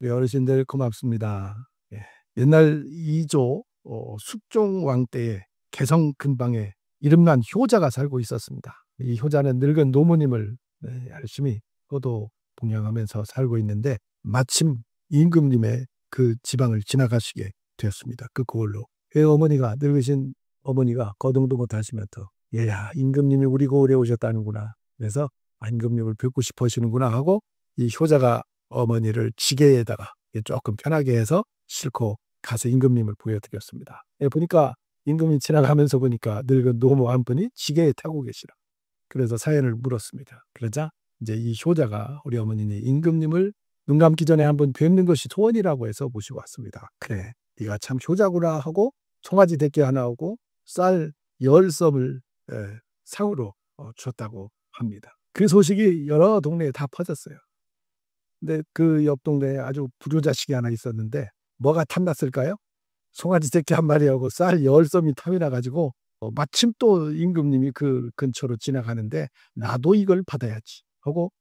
우리 어르신들 고맙습니다. 예. 옛날 이조 숙종왕 때에 개성 근방에 이름난 효자가 살고 있었습니다. 이 효자는 늙은 노무님을 열심히 효도 봉양하면서 살고 있는데 마침 임금님의 그 지방을 지나가시게 되었습니다. 그 고을로. 어머니가 늙으신 어머니가 거동도 못하시면서 얘야 임금님이 우리 고을에 오셨다는구나. 그래서 임금님을 뵙고 싶어 하시는구나 하고 이 효자가 어머니를 지게에다가 조금 편하게 해서 싣고 가서 임금님을 보여드렸습니다. 보니까 임금이 지나가면서 보니까 늙은 노모 한 분이 지게에 타고 계시라. 그래서 사연을 물었습니다. 그러자 이제 이 효자가 우리 어머니니 임금님을 눈 감기 전에 한번 뵙는 것이 소원이라고 해서 모시고 왔습니다. 그래, 네가 참 효자구나 하고 송아지 대게 하나 오고 쌀 10섬을 상으로 줬다고 합니다. 그 소식이 여러 동네에 다 퍼졌어요. 근데 그 옆 동네에 아주 불효자식이 하나 있었는데 뭐가 탐났을까요? 송아지 새끼 한 마리하고 쌀 10섬이 탐이 나가지고 마침 또 임금님이 그 근처로 지나가는데 나도 이걸 받아야지 하고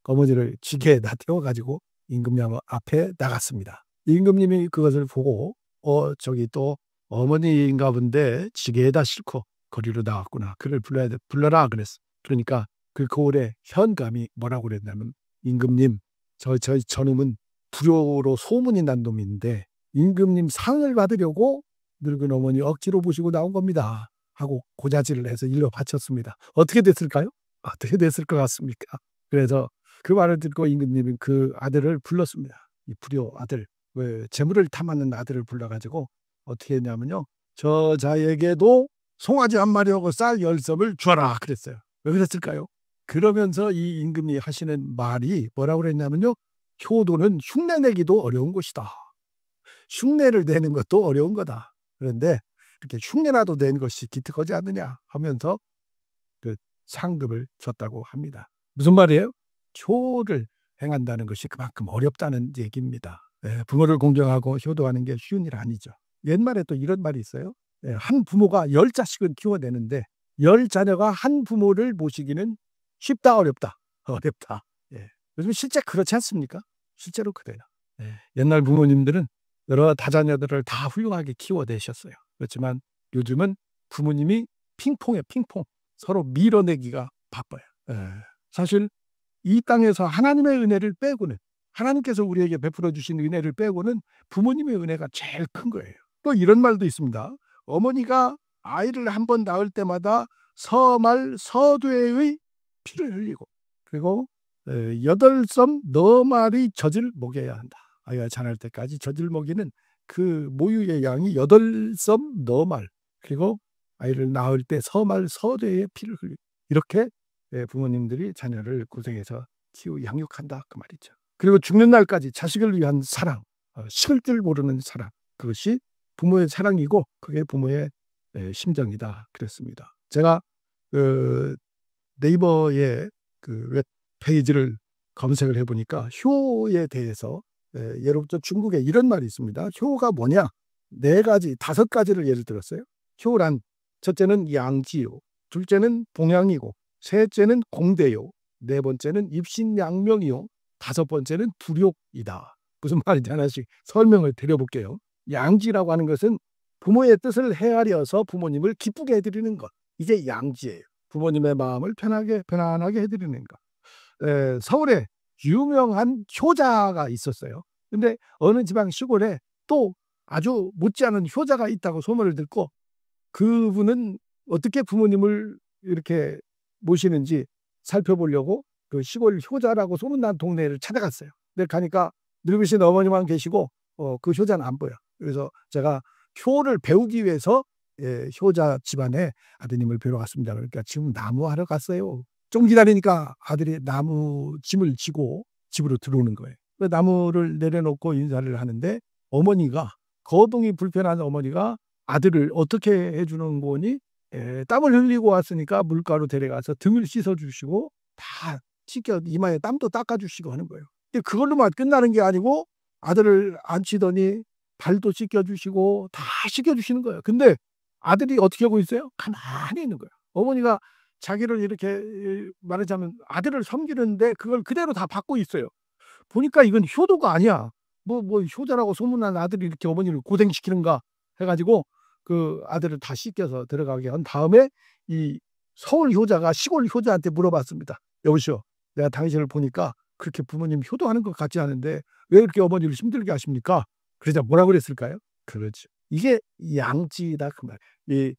어머니를 지게에다 태워가지고 임금님 앞에 나갔습니다. 임금님이 그것을 보고 저기 또 어머니인가 본데 지게에다 싣고 거리로 나왔구나. 그를 불러라 그랬어. 그러니까 그 고을의 현감이 뭐라고 그랬냐면 임금님 저놈은 불효로 소문이 난 놈인데 임금님 상을 받으려고 늙은 어머니 억지로 모시고 나온 겁니다. 하고 고자질을 해서 일러 바쳤습니다. 어떻게 됐을까요? 어떻게 됐을 것 같습니까? 그래서 그 말을 듣고 임금님은 그 아들을 불렀습니다. 이 불효 아들, 재물을 탐하는 아들을 불러가지고 어떻게 했냐면요. 저 자에게도 송아지 한 마리하고 쌀 10섬을 주어라 그랬어요. 왜 그랬을까요? 그러면서 이 임금이 하시는 말이 뭐라고 그랬냐면요. 효도는 흉내내기도 어려운 것이다. 흉내를 내는 것도 어려운 거다. 그런데 이렇게 흉내라도 낸 것이 기특하지 않느냐 하면서 그 상급을 줬다고 합니다. 무슨 말이에요? 효를 행한다는 것이 그만큼 어렵다는 얘기입니다. 부모를 공경하고 효도하는 게 쉬운 일 아니죠. 옛말에 또 이런 말이 있어요. 한 부모가 10자식은 키워내는데 10자녀가 한 부모를 모시기는 쉽다 어렵다. 어렵다. 요즘 실제 그렇지 않습니까? 실제로 그래요. 옛날 부모님들은 여러 다자녀들을 다 훌륭하게 키워내셨어요. 그렇지만 요즘은 부모님이 핑퐁에 핑퐁 서로 밀어내기가 바빠요. 사실 이 땅에서 하나님의 은혜를 빼고는 하나님께서 우리에게 베풀어 주신 은혜를 빼고는 부모님의 은혜가 제일 큰 거예요. 또 이런 말도 있습니다. 어머니가 아이를 한 번 낳을 때마다 서말 서두에의 피를 흘리고 그리고 8섬 너말이 젖을 먹여야 한다. 아이가 자랄 때까지 젖을 먹이는 그 모유의 양이 8섬 너말 그리고 아이를 낳을 때 서말 서두에의 피를 흘리고 이렇게 부모님들이 자녀를 고생해서 양육한다 그 말이죠. 그리고 죽는 날까지 자식을 위한 사랑, 식을 줄 모르는 사랑 그것이 부모의 사랑이고 그게 부모의 심정이다 그랬습니다. 제가 네이버에 그 웹페이지를 검색을 해보니까 효에 대해서 예로부터 중국에 이런 말이 있습니다. 효가 뭐냐? 4가지, 5가지를 예를 들었어요. 효란 첫째는 양지요, 둘째는 봉양이고 셋째는 공대요, 4번째는 입신양명이요, 5번째는 불욕이다. 무슨 말인지 하나씩 설명을 드려볼게요. 양지라고 하는 것은 부모의 뜻을 헤아려서 부모님을 기쁘게 해드리는 것. 이게 양지예요. 부모님의 마음을 편안하게 해드리는 것. 서울에 유명한 효자가 있었어요. 근데 어느 지방 시골에 또 아주 못지않은 효자가 있다고 소문을 듣고 그분은 어떻게 부모님을 이렇게 모시는지 살펴보려고 그 시골 효자라고 소문난 동네를 찾아갔어요. 근데 가니까 늙으신 어머니만 계시고 그 효자는 안 보여. 그래서 제가 효를 배우기 위해서 효자 집안에 아드님을 뵈러 갔습니다. 그러니까 지금 나무하러 갔어요. 좀 기다리니까 아들이 나무 짐을 지고 집으로 들어오는 거예요. 나무를 내려놓고 인사를 하는데 어머니가 거동이 불편한 어머니가 아들을 어떻게 해주는 거니? 땀을 흘리고 왔으니까 물가로 데려가서 등을 씻어주시고 다 씻겨 이마에 땀도 닦아주시고 하는 거예요. 그걸로만 끝나는 게 아니고 아들을 앉히더니 발도 씻겨주시고 다 씻겨주시는 거예요. 근데 아들이 어떻게 하고 있어요? 가만히 있는 거예요. 어머니가 자기를 이렇게 말하자면 아들을 섬기는데 그걸 그대로 다 받고 있어요. 보니까 이건 효도가 아니야. 뭐 효자라고 소문난 아들이 이렇게 어머니를 고생시키는가 해가지고 그 아들을 다 씻겨서 들어가게 한 다음에 이 서울 효자가 시골 효자한테 물어봤습니다. 여보시오, 내가 당신을 보니까 그렇게 부모님 효도하는 것 같지 않은데 왜 이렇게 어머니를 힘들게 하십니까? 그러자 뭐라 그랬을까요? 그렇죠. 이게 양지다 그 말. 이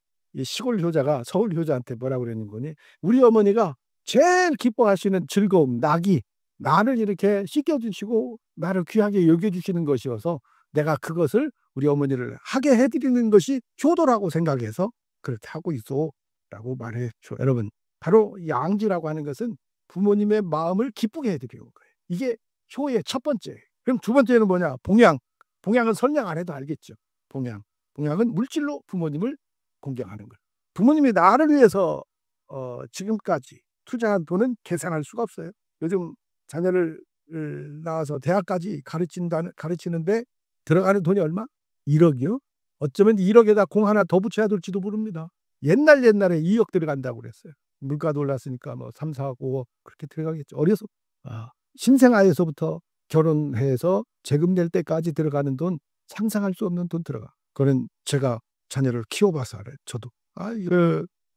시골 효자가 서울 효자한테 뭐라 그랬는 거니? 우리 어머니가 제일 기뻐하시는 즐거움, 낙이 나를 이렇게 씻겨주시고 나를 귀하게 여겨주시는 것이어서 내가 그것을 우리 어머니를 하게 해드리는 것이 효도라고 생각해서 그렇게 하고 있어 라고 말했죠. 여러분, 바로 양지라고 하는 것은 부모님의 마음을 기쁘게 해드리는 거예요. 이게 효의 첫 번째. 그럼 두 번째는 뭐냐? 봉양. 봉양은 설명 안 해도 알겠죠. 봉양은 물질로 부모님을 공경하는 거예요. 부모님이 나를 위해서 지금까지 투자한 돈은 계산할 수가 없어요. 요즘 자녀를 낳아서 대학까지 가르치는데 들어가는 돈이 얼마? 1억이요? 어쩌면 1억에다 공 하나 더 붙여야 될지도 모릅니다. 옛날에 2억 들어간다고 그랬어요. 물가도 올랐으니까 뭐 3, 4억, 5억 그렇게 들어가겠죠. 어려서 신생아에서부터 결혼해서 세금 낼 때까지 들어가는 돈 상상할 수 없는 돈 들어가. 그거는 제가 자녀를 키워봐서 알아요. 저도.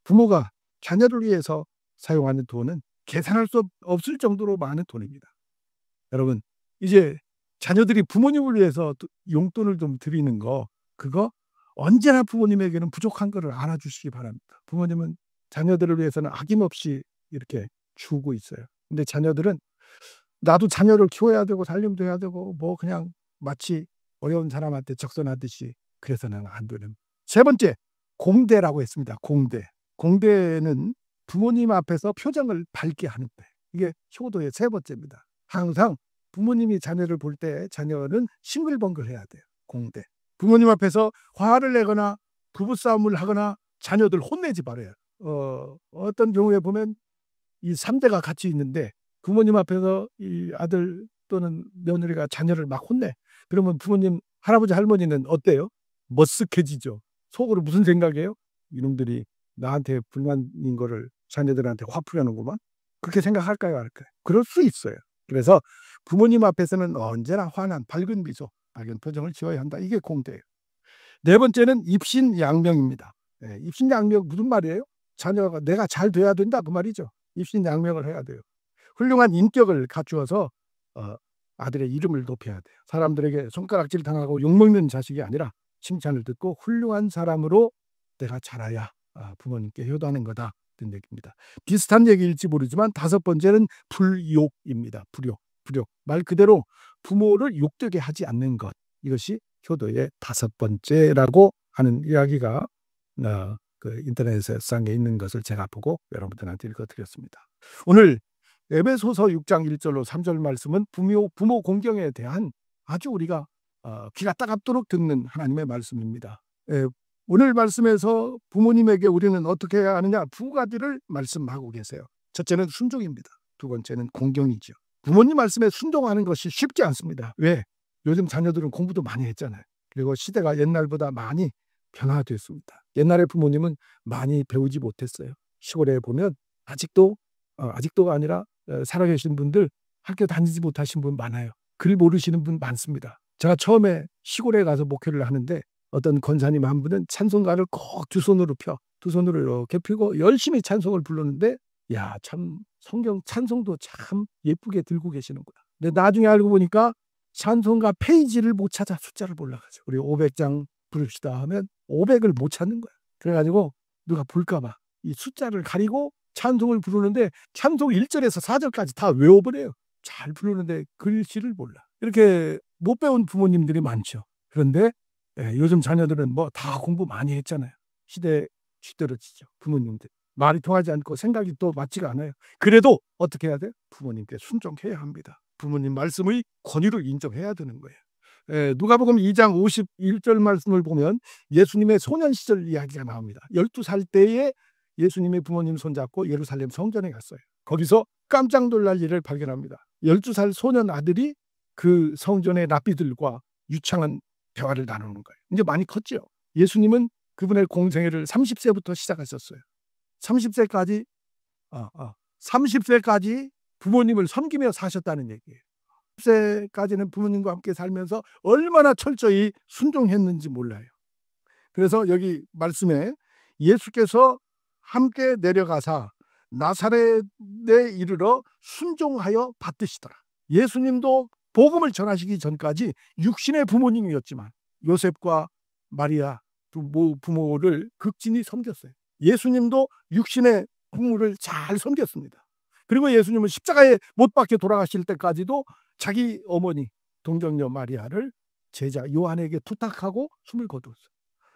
부모가 자녀를 위해서 사용하는 돈은 계산할 수 없을 정도로 많은 돈입니다. 여러분, 이제 자녀들이 부모님을 위해서 용돈을 좀 드리는 거, 그거 언제나 부모님에게는 부족한 거를 알아주시기 바랍니다. 부모님은 자녀들을 위해서는 아낌없이 이렇게 주고 있어요. 근데 자녀들은 나도 자녀를 키워야 되고 살림도 해야 되고 뭐 그냥 마치 어려운 사람한테 적선하듯이 그래서는 안 되는. 세 번째, 공대라고 했습니다. 공대는 부모님 앞에서 표정을 밝게 하는 거예요. 이게 효도의 세 번째입니다. 항상 부모님이 자녀를 볼 때 자녀는 싱글벙글 해야 돼요. 공대. 부모님 앞에서 화를 내거나 부부싸움을 하거나 자녀들 혼내지 말아요. 어떤 경우에 보면 이 3대가 같이 있는데 부모님 앞에서 이 아들 또는 며느리가 자녀를 막 혼내. 그러면 부모님, 할아버지, 할머니는 어때요? 머쓱해지죠. 속으로 무슨 생각이에요? 이놈들이 나한테 불만인 거를 자녀들한테 화풀이하는구만. 그렇게 생각할까요? 할까요? 그럴 수 있어요. 그래서 부모님 앞에서는 언제나 환한 밝은 미소, 밝은 표정을 지어야 한다. 이게 공대예요. 네 번째는 입신양명입니다. 입신양명 무슨 말이에요? 자녀가 내가 잘 돼야 된다 그 말이죠. 입신양명을 해야 돼요. 훌륭한 인격을 갖추어서 아들의 이름을 높여야 돼요. 사람들에게 손가락질 당하고 욕먹는 자식이 아니라 칭찬을 듣고 훌륭한 사람으로 내가 자라야 부모님께 효도하는 거다. 그런 얘기입니다. 비슷한 얘기일지 모르지만 다섯 번째는 불욕입니다. 불욕. 말 그대로 부모를 욕되게 하지 않는 것. 이것이 효도의 다섯 번째라고 하는 이야기가 그 인터넷상에 있는 것을 제가 보고 여러분들한테 읽어드렸습니다. 오늘 에베소서 6장 1절로 3절 말씀은 부모 공경에 대한 아주 우리가 귀가 따갑도록 듣는 하나님의 말씀입니다. 오늘 말씀에서 부모님에게 우리는 어떻게 해야 하느냐 두 가지를 말씀하고 계세요. 첫째는 순종입니다. 두 번째는 공경이죠. 부모님 말씀에 순종하는 것이 쉽지 않습니다. 왜? 요즘 자녀들은 공부도 많이 했잖아요. 그리고 시대가 옛날보다 많이 변화됐습니다. 옛날에 부모님은 많이 배우지 못했어요. 시골에 보면 아직도가 아니라 살아계신 분들 학교 다니지 못하신 분 많아요. 글 모르시는 분 많습니다. 제가 처음에 시골에 가서 목회를 하는데 어떤 권사님 한 분은 찬송가를 꼭 두 손으로 이렇게 펴고 열심히 찬송을 부르는데 야, 참 성경 찬송도 참 예쁘게 들고 계시는구나. 근데 나중에 알고 보니까 찬송가 페이지를 못 찾아 숫자를 몰라가지고 우리 500장 부릅시다 하면 500을 못 찾는 거야. 그래가지고 누가 볼까봐 이 숫자를 가리고 찬송을 부르는데 찬송 1절에서 4절까지 다 외워버려요. 잘 부르는데 글씨를 몰라. 이렇게 못 배운 부모님들이 많죠. 그런데 요즘 자녀들은 뭐 다 공부 많이 했잖아요. 시대에 뒤떨어지죠. 부모님들. 말이 통하지 않고 생각이 또 맞지가 않아요. 그래도 어떻게 해야 돼요? 부모님께 순종해야 합니다. 부모님 말씀의 권위를 인정해야 되는 거예요. 누가복음 2장 51절 말씀을 보면 예수님의 소년 시절 이야기가 나옵니다. 12살 때에 예수님의 부모님 손잡고 예루살렘 성전에 갔어요. 거기서 깜짝 놀랄 일을 발견합니다. 12살 소년 아들이 그 성전의 랍비들과 유창한 대화를 나누는 거예요. 이제 많이 컸죠. 예수님은 그분의 공생애를 30세부터 시작하셨어요. 30세까지 부모님을 섬기며 사셨다는 얘기예요. 10세까지는 부모님과 함께 살면서 얼마나 철저히 순종했는지 몰라요. 그래서 여기 말씀에 예수께서 함께 내려가사 나사렛에 이르러 순종하여 받드시더라. 예수님도 복음을 전하시기 전까지 육신의 부모님이었지만 요셉과 마리아 두 부모를 극진히 섬겼어요. 예수님도 육신의 부모를 잘 섬겼습니다. 그리고 예수님은 십자가에 못 박혀 돌아가실 때까지도 자기 어머니 동정녀 마리아를 제자 요한에게 부탁하고 숨을 거두었어요.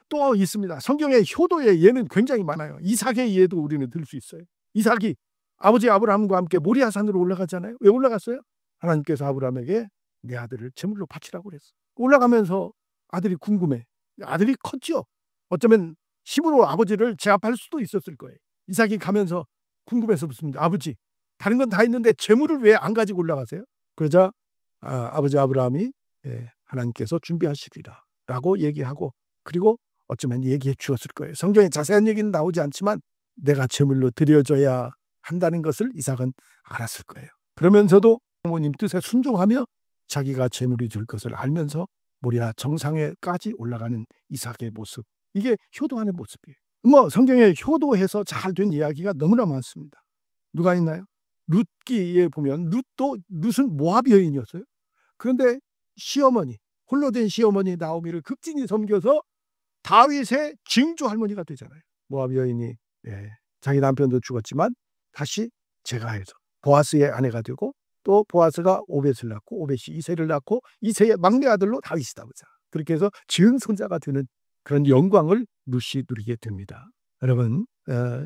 또 있습니다. 성경의 효도의 예는 굉장히 많아요. 이삭의 예도 우리는 들 수 있어요. 이삭이 아버지 아브라함과 함께 모리아산으로 올라갔잖아요. 왜 올라갔어요? 하나님께서 아브라함에게 내 아들을 제물로 바치라고 그랬어. 올라가면서 아들이 궁금해. 아들이 컸죠. 어쩌면 힘으로 아버지를 제압할 수도 있었을 거예요. 이삭이 가면서 궁금해서 묻습니다. 아버지, 다른 건 다 있는데 제물을 왜 안 가지고 올라가세요? 그러자 아버지 아브라함이 하나님께서 준비하시리라 라고 얘기하고, 그리고 어쩌면 얘기해 주었을 거예요. 성경에 자세한 얘기는 나오지 않지만 내가 제물로 드려져야 한다는 것을 이삭은 알았을 거예요. 그러면서도 부모님 뜻에 순종하며 자기가 제물이 될 것을 알면서 모리아 정상에까지 올라가는 이삭의 모습, 이게 효도하는 모습이에요. 성경에 효도해서 잘 된 이야기가 너무나 많습니다. 누가 있나요? 룻기에 보면 룻은 모압 여인이었어요. 그런데 시어머니, 홀로 된 시어머니 나오미를 극진히 섬겨서 다윗의 증조 할머니가 되잖아요. 모압 여인이 자기 남편도 죽었지만 다시 제가해서 보아스의 아내가 되고, 또 보아스가 오벳을 낳고 오벳이 이새를 낳고 이새의 막내 아들로 다윗이다 보자. 그렇게 해서 증손자가 되는 그런 영광을 룻이 누리게 됩니다. 여러분,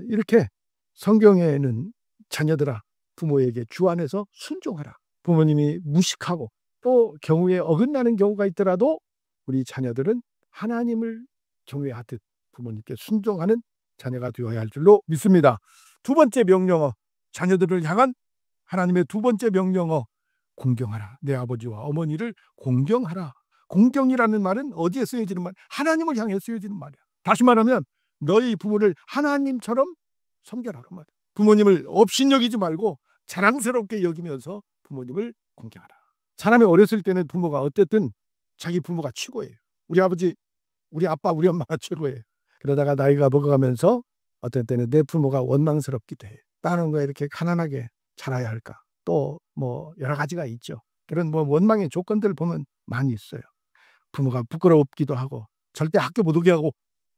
이렇게 성경에는 자녀들아 부모에게 주 안에서 순종하라. 부모님이 무식하고 또 경우에 어긋나는 경우가 있더라도 우리 자녀들은 하나님을 경외하듯 부모님께 순종하는 자녀가 되어야 할 줄로 믿습니다. 두 번째 명령어, 자녀들을 향한 하나님의 두 번째 명령어, 공경하라. 내 아버지와 어머니를 공경하라. 공경이라는 말은 어디에 쓰여지는 말? 하나님을 향해 쓰여지는 말이야. 다시 말하면 너희 부모를 하나님처럼 섬겨라. 부모님을 업신여기지 말고 자랑스럽게 여기면서 부모님을 공경하라. 사람이 어렸을 때는 부모가 어쨌든 자기 부모가 최고예요. 우리 아버지, 우리 아빠, 우리 엄마가 최고예요. 그러다가 나이가 먹어가면서 어떤 때는 내 부모가 원망스럽기도 해요. 다른 거에 이렇게 가난하게 자라야 할까? 또 여러 가지가 있죠. 그런 원망의 조건들 보면 많이 있어요. 부모가 부끄럽기도 하고 절대 학교 못 오게 하고,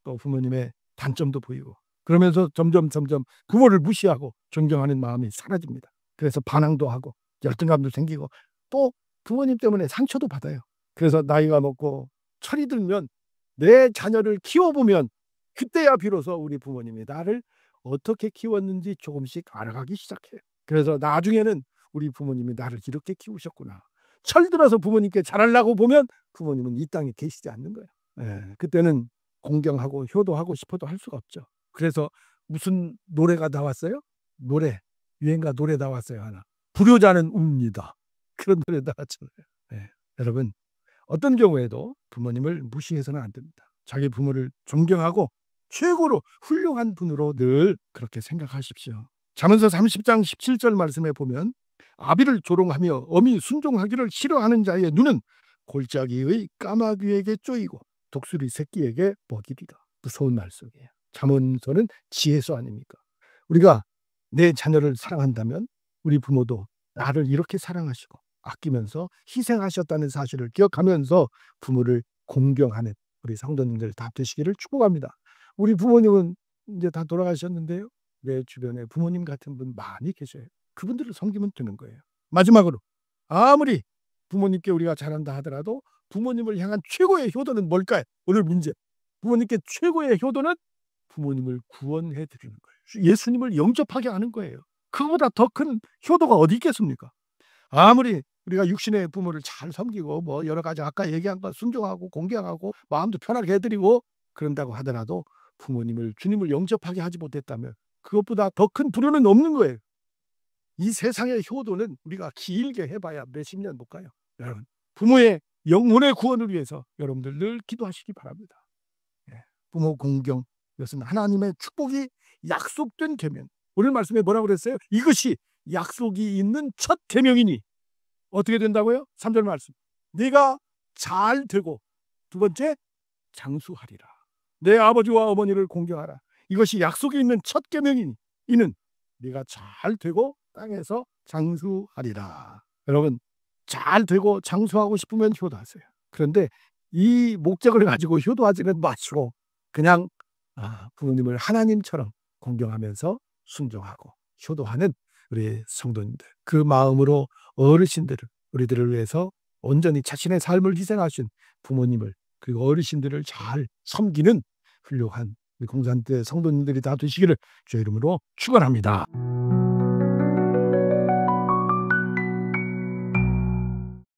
또 부모님의 단점도 보이고, 그러면서 점점 부모를 무시하고 존경하는 마음이 사라집니다. 그래서 반항도 하고 열등감도 생기고 또 부모님 때문에 상처도 받아요. 그래서 나이가 먹고 철이 들면 내 자녀를 키워보면 그때야 비로소 우리 부모님이 나를 어떻게 키웠는지 조금씩 알아가기 시작해요. 그래서 나중에는 우리 부모님이 나를 이렇게 키우셨구나. 철들어서 부모님께 잘하려고 보면 부모님은 이 땅에 계시지 않는 거예요. 그때는 공경하고 효도하고 싶어도 할 수가 없죠. 그래서 무슨 노래가 나왔어요? 유행가 노래 나왔어요. 하나. 불효자는 웁니다. 그런 노래 나왔잖아요. 여러분, 어떤 경우에도 부모님을 무시해서는 안 됩니다. 자기 부모를 존경하고 최고로 훌륭한 분으로 늘 그렇게 생각하십시오. 잠언서 30장 17절 말씀에 보면 아비를 조롱하며 어미 순종하기를 싫어하는 자의 눈은 골짜기의 까마귀에게 쪼이고 독수리 새끼에게 먹이리라. 무서운 말씀이에요. 잠언서는 지혜서 아닙니까? 우리가 내 자녀를 사랑한다면 우리 부모도 나를 이렇게 사랑하시고 아끼면서 희생하셨다는 사실을 기억하면서 부모를 공경하는 우리 성도님들 다 되시기를 축복합니다. 우리 부모님은 이제 다 돌아가셨는데요. 내 주변에 부모님 같은 분 많이 계셔요. 그분들을 섬기면 되는 거예요. 마지막으로, 아무리 부모님께 우리가 잘한다 하더라도 부모님을 향한 최고의 효도는 뭘까요? 오늘 문제. 부모님께 최고의 효도는 부모님을 구원해 드리는 거예요. 예수님을 영접하게 하는 거예요. 그거보다 더 큰 효도가 어디 있겠습니까? 아무리 우리가 육신의 부모를 잘 섬기고 여러 가지 아까 얘기한 거 순종하고 공경하고 마음도 편하게 해드리고 그런다고 하더라도 부모님을, 주님을 영접하게 하지 못했다면 그것보다 더 큰 불효는 없는 거예요. 이 세상의 효도는 우리가 길게 해봐야 몇십 년 못 가요. 여러분, 부모의 영혼의 구원을 위해서 여러분들 늘 기도하시기 바랍니다. 부모 공경, 이것은 하나님의 축복이 약속된 계명. 오늘 말씀에 뭐라고 그랬어요? 이것이 약속이 있는 첫 계명이니 어떻게 된다고요? 3절 말씀. 네가 잘 되고, 두 번째, 장수하리라. 내 아버지와 어머니를 공경하라. 이것이 약속이 있는 첫 계명이니 이는 네가 잘 되고 땅에서 장수하리라. 여러분, 잘 되고 장수하고 싶으면 효도하세요. 그런데 이 목적을 가지고 효도하지는 마시고 그냥 부모님을 하나님처럼 공경하면서 순종하고 효도하는 우리 성도님들, 그 마음으로 어르신들을, 우리들을 위해서 온전히 자신의 삶을 희생하신 부모님을, 그리고 어르신들을 잘 섬기는 훌륭한 우리 공산대 성도님들이 다 되시기를 주의 이름으로 축원합니다.